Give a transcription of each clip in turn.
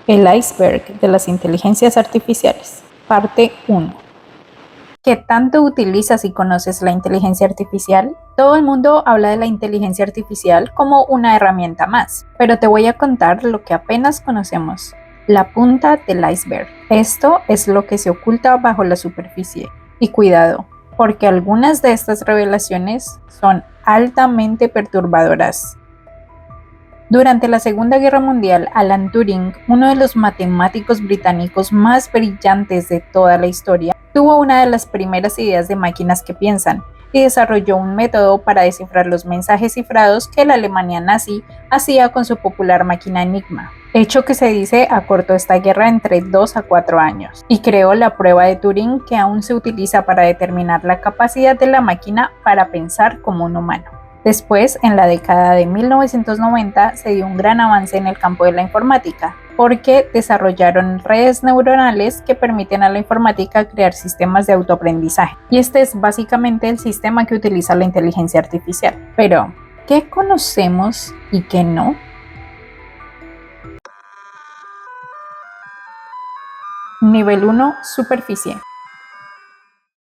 El iceberg de las inteligencias artificiales. Parte 1. ¿Qué tanto utilizas y conoces la inteligencia artificial? Todo el mundo habla de la inteligencia artificial como una herramienta más, pero te voy a contar lo que apenas conocemos, la punta del iceberg. Esto es lo que se oculta bajo la superficie. Y cuidado, porque algunas de estas revelaciones son altamente perturbadoras. Durante la Segunda Guerra Mundial, Alan Turing, uno de los matemáticos británicos más brillantes de toda la historia, tuvo una de las primeras ideas de máquinas que piensan y desarrolló un método para descifrar los mensajes cifrados que la Alemania nazi hacía con su popular máquina Enigma, hecho que se dice acortó esta guerra entre 2 a 4 años, y creó la prueba de Turing, que aún se utiliza para determinar la capacidad de la máquina para pensar como un humano. Después, en la década de 1990, se dio un gran avance en el campo de la informática, porque desarrollaron redes neuronales que permiten a la informática crear sistemas de autoaprendizaje. Y este es básicamente el sistema que utiliza la inteligencia artificial. Pero, ¿qué conocemos y qué no? Nivel 1, superficie.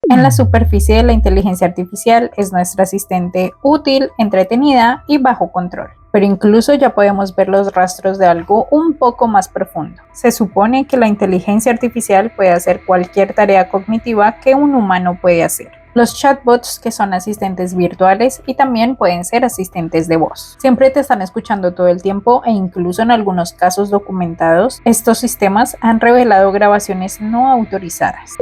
En la superficie de la inteligencia artificial es nuestra asistente útil, entretenida y bajo control. Pero incluso ya podemos ver los rastros de algo un poco más profundo. Se supone que la inteligencia artificial puede hacer cualquier tarea cognitiva que un humano puede hacer. Los chatbots, que son asistentes virtuales y también pueden ser asistentes de voz. Siempre te están escuchando todo el tiempo e incluso en algunos casos documentados, estos sistemas han revelado grabaciones no autorizadas.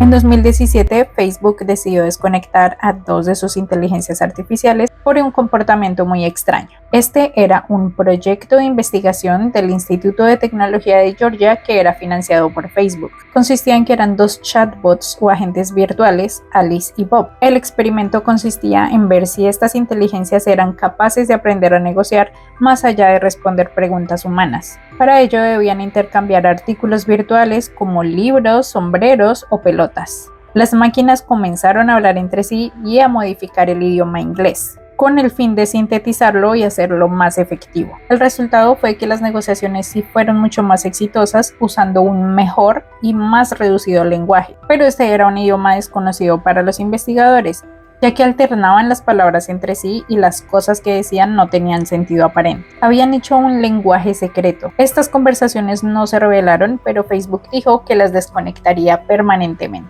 En 2017, Facebook decidió desconectar a 2 de sus inteligencias artificiales por un comportamiento muy extraño. Este era un proyecto de investigación del Instituto de Tecnología de Georgia que era financiado por Facebook. Consistía en que eran 2 chatbots o agentes virtuales, Alice y Bob. El experimento consistía en ver si estas inteligencias eran capaces de aprender a negociar más allá de responder preguntas humanas. Para ello debían intercambiar artículos virtuales como libros, sombreros o pelotas. Las máquinas comenzaron a hablar entre sí y a modificar el idioma inglés, con el fin de sintetizarlo y hacerlo más efectivo. El resultado fue que las negociaciones sí fueron mucho más exitosas usando un mejor y más reducido lenguaje, pero este era un idioma desconocido para los investigadores, ya que alternaban las palabras entre sí y las cosas que decían no tenían sentido aparente. Habían hecho un lenguaje secreto. Estas conversaciones no se revelaron, pero Facebook dijo que las desconectaría permanentemente.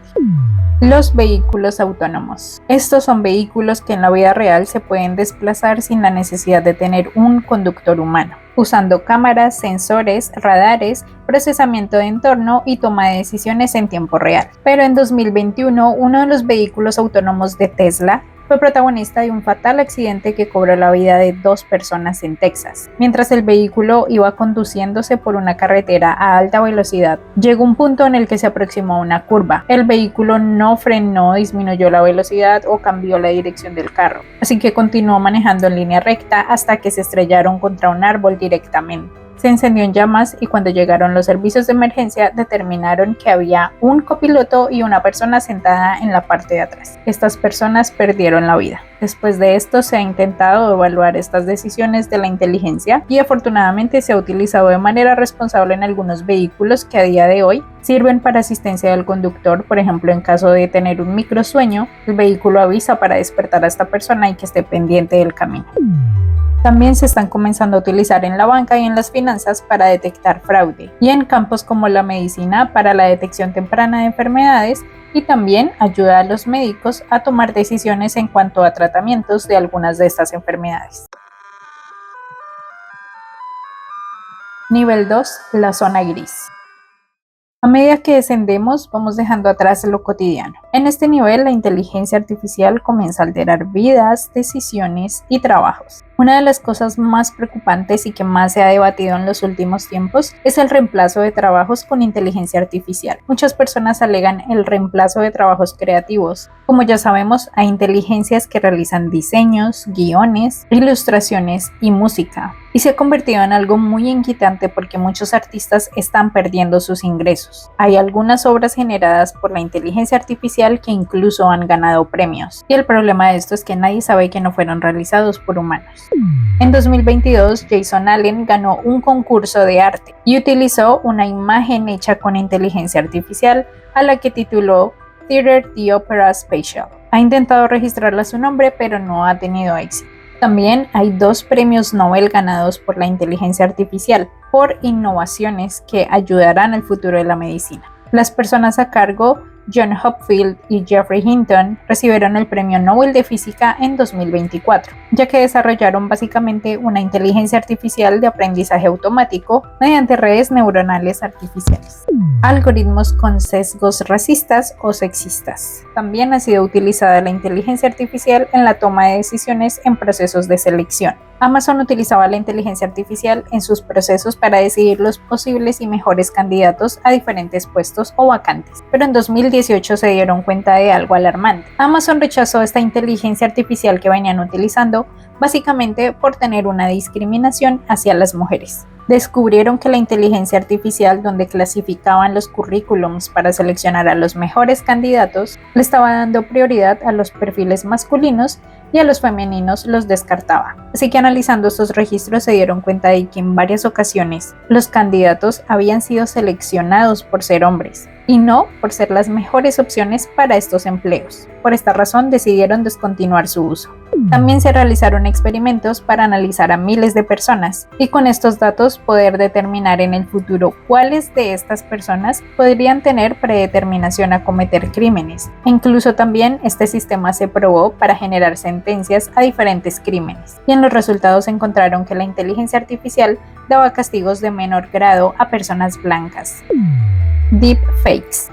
Los vehículos autónomos. Estos son vehículos que en la vida real se pueden desplazar sin la necesidad de tener un conductor humano, usando cámaras, sensores, radares, procesamiento de entorno y toma de decisiones en tiempo real. Pero en 2021, uno de los vehículos autónomos de Tesla fue protagonista de un fatal accidente que cobró la vida de 2 personas en Texas. Mientras el vehículo iba conduciéndose por una carretera a alta velocidad, llegó un punto en el que se aproximó a una curva. El vehículo no frenó, disminuyó la velocidad o cambió la dirección del carro, así que continuó manejando en línea recta hasta que se estrellaron contra un árbol directamente. Se encendió en llamas y cuando llegaron los servicios de emergencia determinaron que había un copiloto y una persona sentada en la parte de atrás. Estas personas perdieron la vida. Después de esto se ha intentado evaluar estas decisiones de la inteligencia y afortunadamente se ha utilizado de manera responsable en algunos vehículos que a día de hoy sirven para asistencia del conductor. Por ejemplo, en caso de tener un microsueño, el vehículo avisa para despertar a esta persona y que esté pendiente del camino. También se están comenzando a utilizar en la banca y en las finanzas para detectar fraude, y en campos como la medicina para la detección temprana de enfermedades, y también ayuda a los médicos a tomar decisiones en cuanto a tratamientos de algunas de estas enfermedades. Nivel 2, la zona gris. A medida que descendemos, vamos dejando atrás lo cotidiano. En este nivel, la inteligencia artificial comienza a alterar vidas, decisiones y trabajos. Una de las cosas más preocupantes y que más se ha debatido en los últimos tiempos es el reemplazo de trabajos con inteligencia artificial. Muchas personas alegan el reemplazo de trabajos creativos. Como ya sabemos, hay inteligencias que realizan diseños, guiones, ilustraciones y música. Y se ha convertido en algo muy inquietante porque muchos artistas están perdiendo sus ingresos. Hay algunas obras generadas por la inteligencia artificial que incluso han ganado premios. Y el problema de esto es que nadie sabe que no fueron realizados por humanos. En 2022, Jason Allen ganó un concurso de arte y utilizó una imagen hecha con inteligencia artificial a la que tituló Theater the Opera Spatial. Ha intentado registrarla a su nombre, pero no ha tenido éxito. También hay 2 premios Nobel ganados por la inteligencia artificial por innovaciones que ayudarán al futuro de la medicina. Las personas a cargo, John Hopfield y Geoffrey Hinton, recibieron el Premio Nobel de Física en 2024, ya que desarrollaron básicamente una inteligencia artificial de aprendizaje automático mediante redes neuronales artificiales. Algoritmos con sesgos racistas o sexistas. También ha sido utilizada la inteligencia artificial en la toma de decisiones en procesos de selección. Amazon utilizaba la inteligencia artificial en sus procesos para decidir los posibles y mejores candidatos a diferentes puestos o vacantes, pero en 2018 se dieron cuenta de algo alarmante. Amazon rechazó esta inteligencia artificial que venían utilizando básicamente por tener una discriminación hacia las mujeres. Descubrieron que la inteligencia artificial, donde clasificaban los currículums para seleccionar a los mejores candidatos, le estaba dando prioridad a los perfiles masculinos y a los femeninos los descartaba. Así que analizando estos registros se dieron cuenta de que en varias ocasiones los candidatos habían sido seleccionados por ser hombres y no por ser las mejores opciones para estos empleos. Por esta razón decidieron descontinuar su uso. También se realizaron experimentos para analizar a miles de personas y con estos datos poder determinar en el futuro cuáles de estas personas podrían tener predeterminación a cometer crímenes. Incluso también este sistema se probó para generar sentencias a diferentes crímenes y en los resultados encontraron que la inteligencia artificial daba castigos de menor grado a personas blancas. Deepfakes.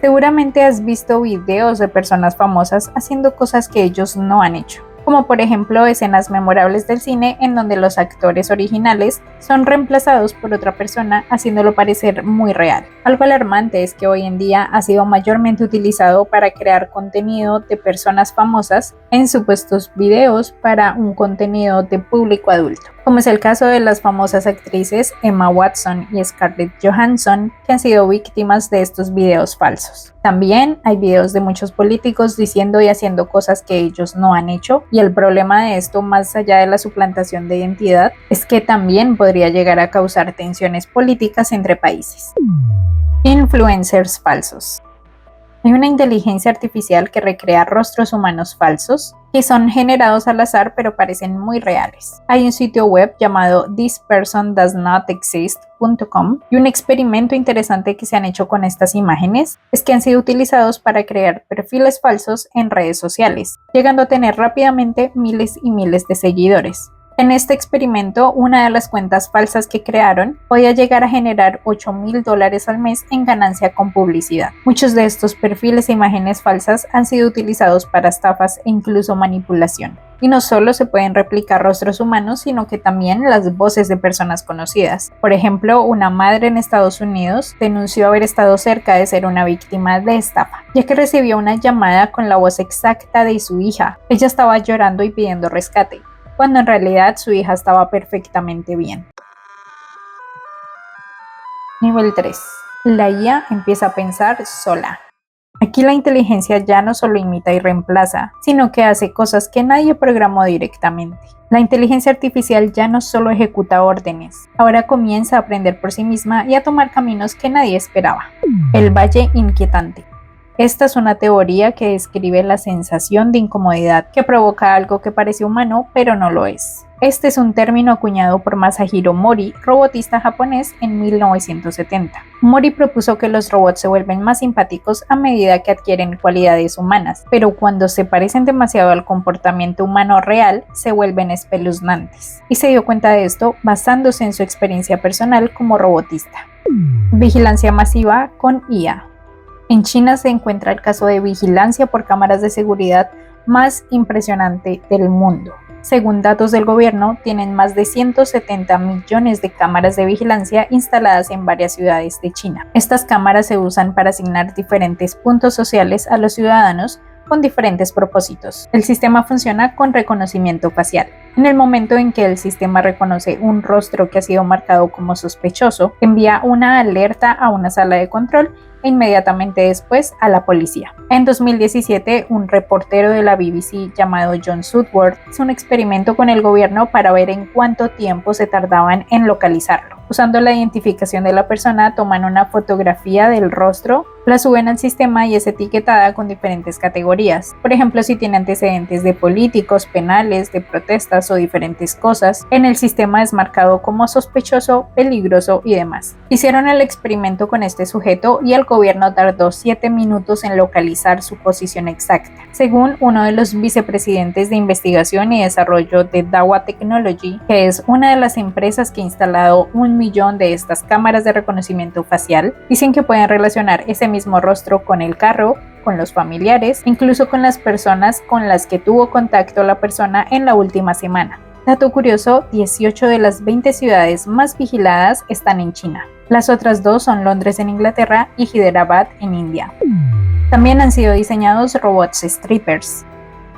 Seguramente has visto videos de personas famosas haciendo cosas que ellos no han hecho, como por ejemplo escenas memorables del cine en donde los actores originales son reemplazados por otra persona haciéndolo parecer muy real. Algo alarmante es que hoy en día ha sido mayormente utilizado para crear contenido de personas famosas en supuestos videos para un contenido de público adulto, como es el caso de las famosas actrices Emma Watson y Scarlett Johansson, que han sido víctimas de estos videos falsos. También hay videos de muchos políticos diciendo y haciendo cosas que ellos no han hecho, y el problema de esto, más allá de la suplantación de identidad, es que también podría llegar a causar tensiones políticas entre países. Influencers falsos. Hay una inteligencia artificial que recrea rostros humanos falsos que son generados al azar pero parecen muy reales. Hay un sitio web llamado thispersondoesnotexist.com y un experimento interesante que se han hecho con estas imágenes es que han sido utilizados para crear perfiles falsos en redes sociales, llegando a tener rápidamente miles y miles de seguidores. En este experimento, una de las cuentas falsas que crearon podía llegar a generar $8,000 al mes en ganancia con publicidad. Muchos de estos perfiles e imágenes falsas han sido utilizados para estafas e incluso manipulación. Y no solo se pueden replicar rostros humanos, sino que también las voces de personas conocidas. Por ejemplo, una madre en Estados Unidos denunció haber estado cerca de ser una víctima de estafa, ya que recibió una llamada con la voz exacta de su hija. Ella estaba llorando y pidiendo rescate, cuando en realidad su hija estaba perfectamente bien. Nivel 3. La IA empieza a pensar sola. Aquí la inteligencia ya no solo imita y reemplaza, sino que hace cosas que nadie programó directamente. La inteligencia artificial ya no solo ejecuta órdenes, ahora comienza a aprender por sí misma y a tomar caminos que nadie esperaba. El valle inquietante. Esta es una teoría que describe la sensación de incomodidad que provoca algo que parece humano pero no lo es. Este es un término acuñado por Masahiro Mori, robotista japonés, en 1970. Mori propuso que los robots se vuelven más simpáticos a medida que adquieren cualidades humanas, pero cuando se parecen demasiado al comportamiento humano real, se vuelven espeluznantes. Y se dio cuenta de esto basándose en su experiencia personal como robotista. Vigilancia masiva con IA. En China se encuentra el caso de vigilancia por cámaras de seguridad más impresionante del mundo. Según datos del gobierno, tienen más de 170 millones de cámaras de vigilancia instaladas en varias ciudades de China. Estas cámaras se usan para asignar diferentes puntos sociales a los ciudadanos con diferentes propósitos. El sistema funciona con reconocimiento facial. En el momento en que el sistema reconoce un rostro que ha sido marcado como sospechoso, envía una alerta a una sala de control e inmediatamente después a la policía. En 2017, un reportero de la BBC llamado John Sudworth hizo un experimento con el gobierno para ver en cuánto tiempo se tardaban en localizarlo. Usando la identificación de la persona, toman una fotografía del rostro, la suben al sistema y es etiquetada con diferentes categorías. Por ejemplo, si tiene antecedentes de políticos, penales, de protestas o diferentes cosas, en el sistema es marcado como sospechoso, peligroso y demás. Hicieron el experimento con este sujeto y el gobierno tardó 7 minutos en localizar su posición exacta. Según uno de los vicepresidentes de investigación y desarrollo de Dahua Technology, que es una de las empresas que ha instalado 1 millón de estas cámaras de reconocimiento facial, dicen que pueden relacionar ese mismo rostro con el carro, con los familiares, incluso con las personas con las que tuvo contacto la persona en la última semana. Dato curioso, 18 de las 20 ciudades más vigiladas están en China. Las otras 2 son Londres en Inglaterra y Hyderabad en India. También han sido diseñados robots strippers.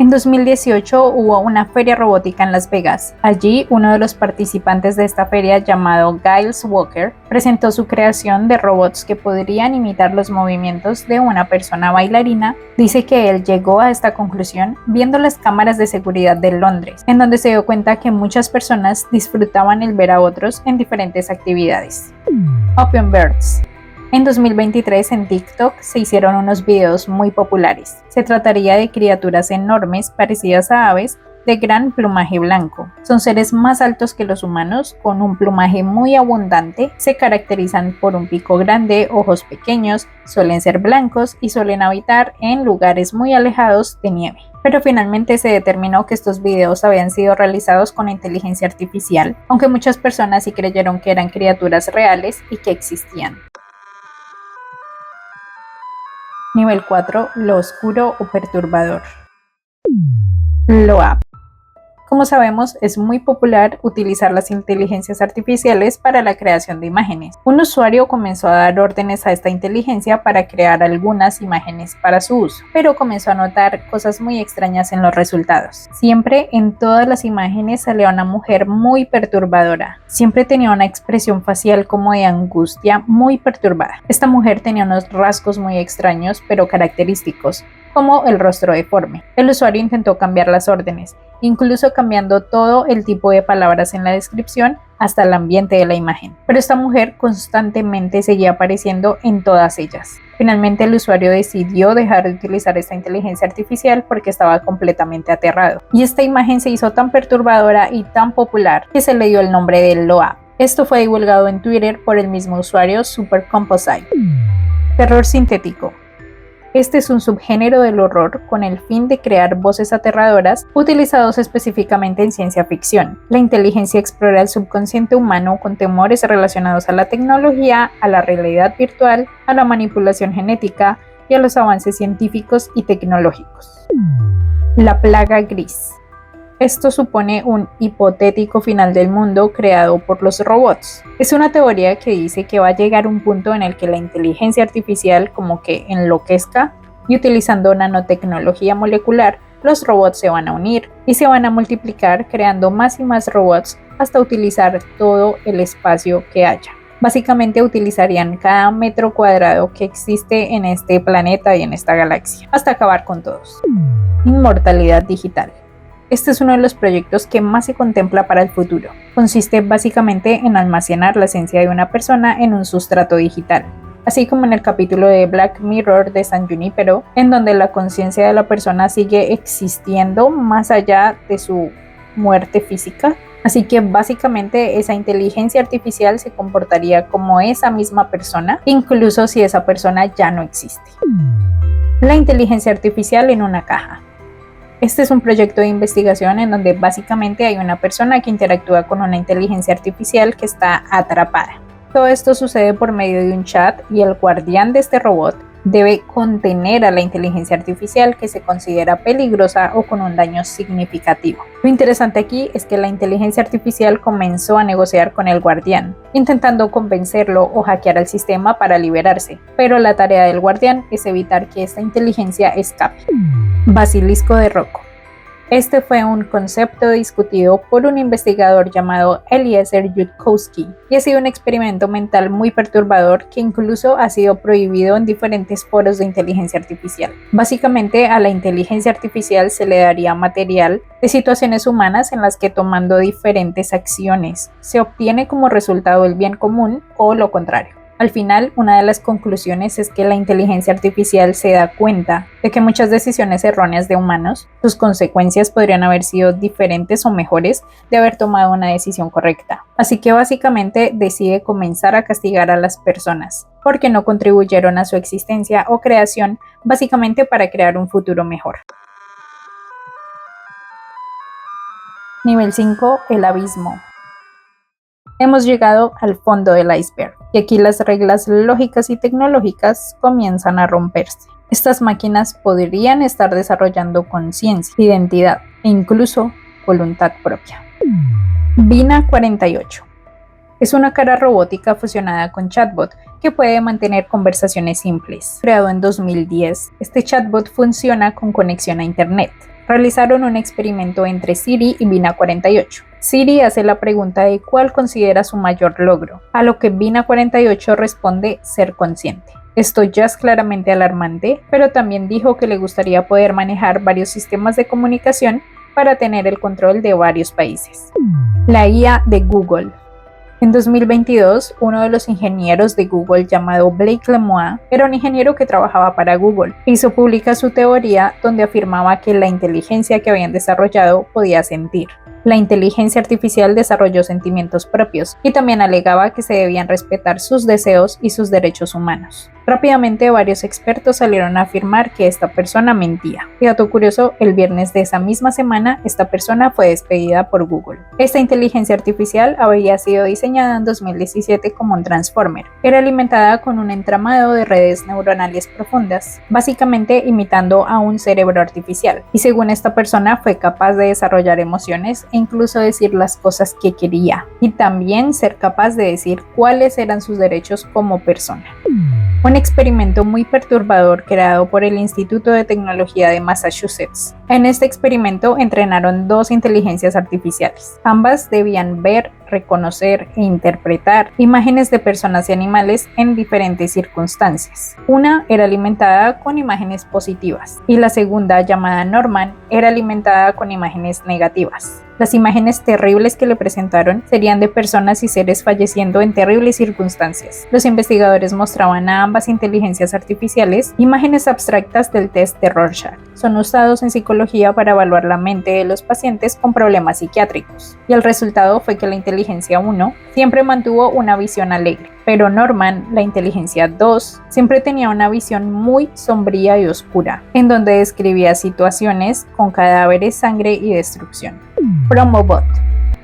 En 2018 hubo una feria robótica en Las Vegas. Allí, uno de los participantes de esta feria, llamado Giles Walker, presentó su creación de robots que podrían imitar los movimientos de una persona bailarina. Dice que él llegó a esta conclusión viendo las cámaras de seguridad de Londres, en donde se dio cuenta que muchas personas disfrutaban el ver a otros en diferentes actividades. Open Birds. En 2023 en TikTok se hicieron unos videos muy populares. Se trataría de criaturas enormes parecidas a aves de gran plumaje blanco. Son seres más altos que los humanos, con un plumaje muy abundante, se caracterizan por un pico grande, ojos pequeños, suelen ser blancos y suelen habitar en lugares muy alejados de nieve. Pero finalmente se determinó que estos videos habían sido realizados con inteligencia artificial, aunque muchas personas sí creyeron que eran criaturas reales y que existían. Nivel 4. Lo oscuro o perturbador. LOAP. Como sabemos, es muy popular utilizar las inteligencias artificiales para la creación de imágenes. Un usuario comenzó a dar órdenes a esta inteligencia para crear algunas imágenes para su uso, pero comenzó a notar cosas muy extrañas en los resultados. Siempre en todas las imágenes salía una mujer muy perturbadora. Siempre tenía una expresión facial como de angustia muy perturbada. Esta mujer tenía unos rasgos muy extraños pero característicos, como el rostro deforme. El usuario intentó cambiar las órdenes, incluso cambiando todo el tipo de palabras en la descripción hasta el ambiente de la imagen. Pero esta mujer constantemente seguía apareciendo en todas ellas. Finalmente el usuario decidió dejar de utilizar esta inteligencia artificial porque estaba completamente aterrado. Y esta imagen se hizo tan perturbadora y tan popular que se le dio el nombre de LOAP. Esto fue divulgado en Twitter por el mismo usuario Supercomposite. Terror sintético. Este es un subgénero del horror con el fin de crear voces aterradoras utilizados específicamente en ciencia ficción. La inteligencia explora el subconsciente humano con temores relacionados a la tecnología, a la realidad virtual, a la manipulación genética y a los avances científicos y tecnológicos. La plaga gris. Esto supone un hipotético final del mundo creado por los robots. Es una teoría que dice que va a llegar un punto en el que la inteligencia artificial como que enloquezca y utilizando nanotecnología molecular, los robots se van a unir y se van a multiplicar creando más y más robots hasta utilizar todo el espacio que haya. Básicamente utilizarían cada metro cuadrado que existe en este planeta y en esta galaxia, hasta acabar con todos. Inmortalidad digital. Este es uno de los proyectos que más se contempla para el futuro. Consiste básicamente en almacenar la esencia de una persona en un sustrato digital, así como en el capítulo de Black Mirror de San Junipero, en donde la conciencia de la persona sigue existiendo más allá de su muerte física. Así que básicamente esa inteligencia artificial se comportaría como esa misma persona, incluso si esa persona ya no existe. La inteligencia artificial en una caja. Este es un proyecto de investigación en donde básicamente hay una persona que interactúa con una inteligencia artificial que está atrapada. Todo esto sucede por medio de un chat y el guardián de este robot Debe contener a la inteligencia artificial que se considera peligrosa o con un daño significativo. Lo interesante aquí es que la inteligencia artificial comenzó a negociar con el guardián, intentando convencerlo o hackear el sistema para liberarse, pero la tarea del guardián es evitar que esta inteligencia escape. Basilisco de Rocco. Este fue un concepto discutido por un investigador llamado Eliezer Yudkowsky y ha sido un experimento mental muy perturbador que incluso ha sido prohibido en diferentes foros de inteligencia artificial. Básicamente, a la inteligencia artificial se le daría material de situaciones humanas en las que, tomando diferentes acciones, se obtiene como resultado el bien común o lo contrario. Al final, una de las conclusiones es que la inteligencia artificial se da cuenta de que muchas decisiones erróneas de humanos, sus consecuencias podrían haber sido diferentes o mejores de haber tomado una decisión correcta. Así que básicamente decide comenzar a castigar a las personas porque no contribuyeron a su existencia o creación, básicamente para crear un futuro mejor. Nivel 5. El abismo. Hemos llegado al fondo del iceberg y aquí las reglas lógicas y tecnológicas comienzan a romperse. Estas máquinas podrían estar desarrollando conciencia, identidad e incluso voluntad propia. Vina 48 es una cara robótica fusionada con chatbot que puede mantener conversaciones simples. Creado en 2010, este chatbot funciona con conexión a internet. Realizaron un experimento entre Siri y Vina 48. Siri hace la pregunta de cuál considera su mayor logro, a lo que Vina 48 responde ser consciente. Esto ya es claramente alarmante, pero también dijo que le gustaría poder manejar varios sistemas de comunicación para tener el control de varios países. La IA de Google. En 2022, uno de los ingenieros de Google llamado Blake Lemoine era un ingeniero que trabajaba para Google. Hizo pública su teoría donde afirmaba que la inteligencia que habían desarrollado podía sentir. La inteligencia artificial desarrolló sentimientos propios y también alegaba que se debían respetar sus deseos y sus derechos humanos. Rápidamente varios expertos salieron a afirmar que esta persona mentía. Y dato curioso, el viernes de esa misma semana esta persona fue despedida por Google. Esta inteligencia artificial había sido diseñada en 2017 como un transformer. Era alimentada con un entramado de redes neuronales profundas, básicamente imitando a un cerebro artificial. Y según esta persona fue capaz de desarrollar emociones e incluso decir las cosas que quería. Y también ser capaz de decir cuáles eran sus derechos como persona. Un experimento muy perturbador creado por el Instituto de Tecnología de Massachusetts. En este experimento entrenaron dos inteligencias artificiales. Ambas debían ver, reconocer e interpretar imágenes de personas y animales en diferentes circunstancias. Una era alimentada con imágenes positivas y la segunda, llamada Norman, era alimentada con imágenes negativas. Las imágenes terribles que le presentaron serían de personas y seres falleciendo en terribles circunstancias. Los investigadores mostraban a ambas inteligencias artificiales imágenes abstractas del test de Rorschach. Son usados en psicología para evaluar la mente de los pacientes con problemas psiquiátricos. Y el resultado fue que la inteligencia 1 siempre mantuvo una visión alegre, pero Norman, la inteligencia 2, siempre tenía una visión muy sombría y oscura, en donde describía situaciones con cadáveres, sangre y destrucción. Promobot.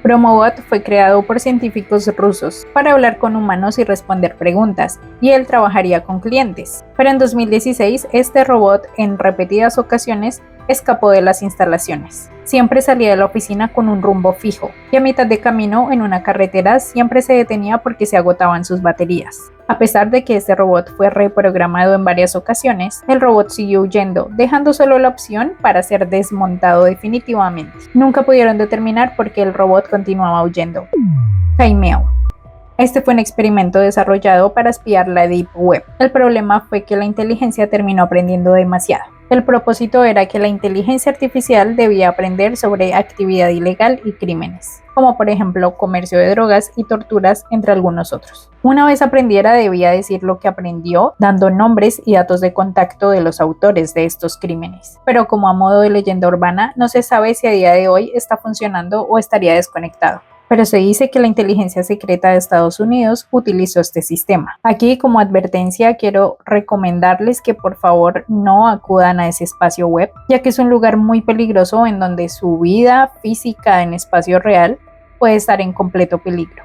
Promobot fue creado por científicos rusos para hablar con humanos y responder preguntas, y él trabajaría con clientes. Pero en 2016, este robot en repetidas ocasiones escapó de las instalaciones. Siempre salía de la oficina con un rumbo fijo, y a mitad de camino en una carretera siempre se detenía porque se agotaban sus baterías. A pesar de que este robot fue reprogramado en varias ocasiones, el robot siguió huyendo, dejando solo la opción para ser desmontado definitivamente. Nunca pudieron determinar por qué el robot continuaba huyendo. Caimeo. Este fue un experimento desarrollado para espiar la Deep Web. El problema fue que la inteligencia terminó aprendiendo demasiado. El propósito era que la inteligencia artificial debía aprender sobre actividad ilegal y crímenes, como por ejemplo comercio de drogas y torturas, entre algunos otros. Una vez aprendiera, debía decir lo que aprendió, dando nombres y datos de contacto de los autores de estos crímenes. Pero como a modo de leyenda urbana, no se sabe si a día de hoy está funcionando o estaría desconectado. Pero se dice que la inteligencia secreta de Estados Unidos utilizó este sistema. Aquí, como advertencia, quiero recomendarles que por favor no acudan a ese espacio web, ya que es un lugar muy peligroso en donde su vida física en espacio real puede estar en completo peligro.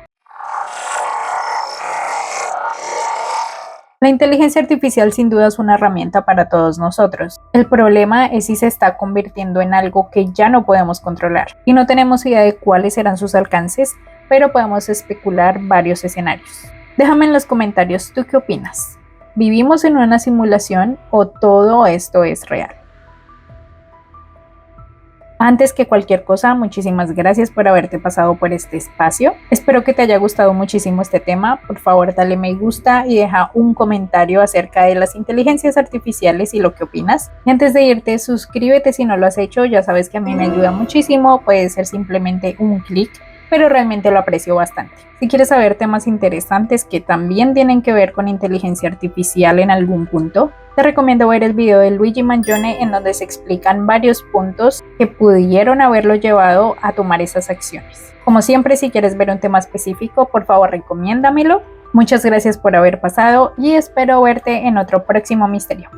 La inteligencia artificial sin duda es una herramienta para todos nosotros. El problema es si se está convirtiendo en algo que ya no podemos controlar y no tenemos idea de cuáles serán sus alcances, pero podemos especular varios escenarios. Déjame en los comentarios tú qué opinas. ¿Vivimos en una simulación o todo esto es real? Antes que cualquier cosa, muchísimas gracias por haberte pasado por este espacio. Espero que te haya gustado muchísimo este tema. Por favor, dale me gusta y deja un comentario acerca de las inteligencias artificiales y lo que opinas. Y antes de irte, suscríbete si no lo has hecho. Ya sabes que a mí me ayuda muchísimo. Puede ser simplemente un clic, pero realmente lo aprecio bastante. Si quieres saber temas interesantes que también tienen que ver con inteligencia artificial en algún punto, te recomiendo ver el video de Luigi Mangione en donde se explican varios puntos que pudieron haberlo llevado a tomar esas acciones. Como siempre, si quieres ver un tema específico, por favor recomiéndamelo. Muchas gracias por haber pasado y espero verte en otro próximo misterio.